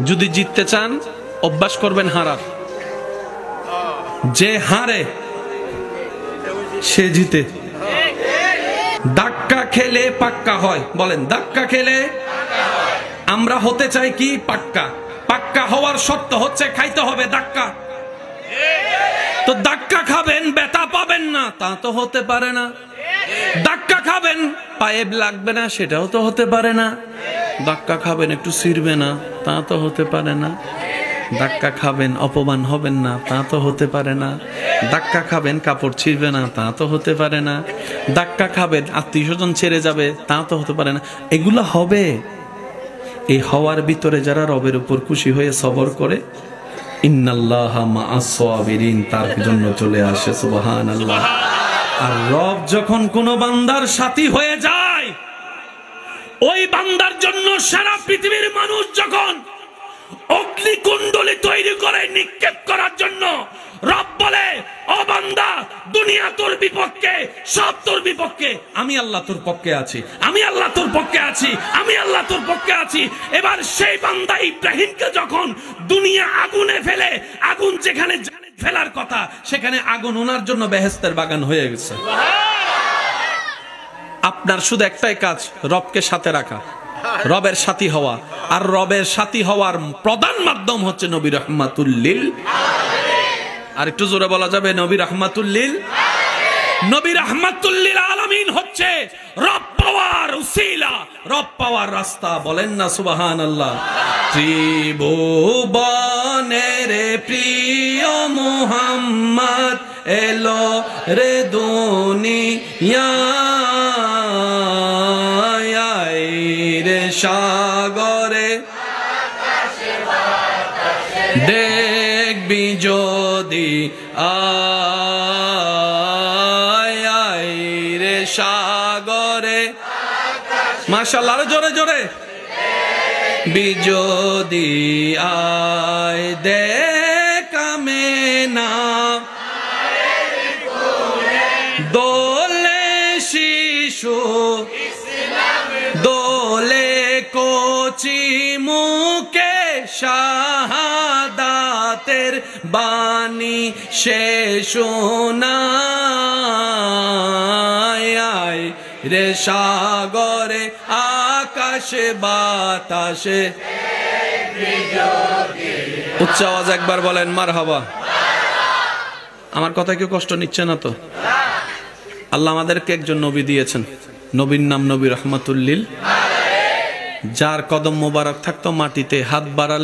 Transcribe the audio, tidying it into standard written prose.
যদি জিততে চান অভ্যাস করবেন হারার। যে হারে সে জিতে। ধাক্কা খেলে পাক্কা হয়, বলেন ধাক্কা খেলে। আমরা হতে চাই কি পাক্কা। পাক্কা হওয়ার শর্ত হচ্ছে খাইতে হবে ধাক্কা। তো ধাক্কা খাবেন ব্যথা পাবেন না, তা তো হতে পারে না। ধাক্কা খাবেন পায়ে লাগবে না, সেটাও তো হতে পারে না। ধাক্কা খাবেন একটু ছিড়বে না, তা তো হতে পারে না। ধাক্কা খাবেন অপমান হবেন না, তা তো হতে পারে না। ধাক্কা খাবেন কাপড় ছিঁড়বে না, তা তো হতে পারে না। ধাক্কা খাবেন আত্মীয় স্বজন ছেড়ে যাবে, তা তো হতে পারে না। এগুলো হবে। এই হওয়ার ভিতরে যারা রবের উপর খুশি হয়ে সবর করে, ইন্নাল্লাহা মা'আস সাবিরিন, তার জন্য চলে আসে সুবহানাল্লাহ। আর রব যখন কোন বান্দার সাথী হয়ে যায়, ওই বান্দার জন্য সারা পৃথিবীর মানুষ যখন অগ্নিকুণ্ডলী তৈরি করে নিক্ষেপ করার জন্য, রব বলে ও বান্দা দুনিয়া তোর বিপক্ষে, সব তোর বিপক্ষে, আমি আল্লাহ তোর পক্ষে আছি, আমি আল্লাহ তোর পক্ষে আছি, আমি আল্লাহ তোর পক্ষে আছি। এবার সেই বান্দা ইব্রাহিমকে যখন দুনিয়া আগুনে ফেলে, আগুন যেখানে ফেলার কথা সেখানে আগুন ওনার জন্য বেহেশতের বাগান হয়ে গেছে। আপনার শুধু একটাই কাজ, রবকে সাথে রাখা, রবের সাথী হওয়া। আর রবের সাথী হওয়ার প্রধান মাধ্যম হচ্ছে নবী রাহমাতুল লিল আলামিন। আর একটু জোরে বলা যাবে নবী রাহমাতুল লিল আলামিন। নবী রাহমাতুল লিল আলামিন হচ্ছে রব পাওয়ার উসিলা, রব পাওয়ার রাস্তা। বলেন না সুবহানাল্লাহ। ত্রিভুবনের প্রিয় মুহাম্মদ এলো রে দুনিয়ায়, রে সাগরে দেখবি যদি আয় রে সাগরে। মাশাআল্লাহ, আরো জোরে জোরে। বিজদি আয় দেখামে না দোলে শিশু, দোলে কোচি মুখে শাহাদাতের বাণী সে শোনায় রে সাগরে আকাশে বাতাসে। উচ্চ আওয়াজ একবার বলেন মারহাবা। আমার কথা কেউ কষ্ট নিচ্ছে না তো? আল্লাহ আমাদেরকে একজন নবী দিয়েছেন, নবীর নাম নবী রাহমাতুল লিল আলামিন। যার কদম মোবারক থাকতো মাটিতে, হাত বাড়ালে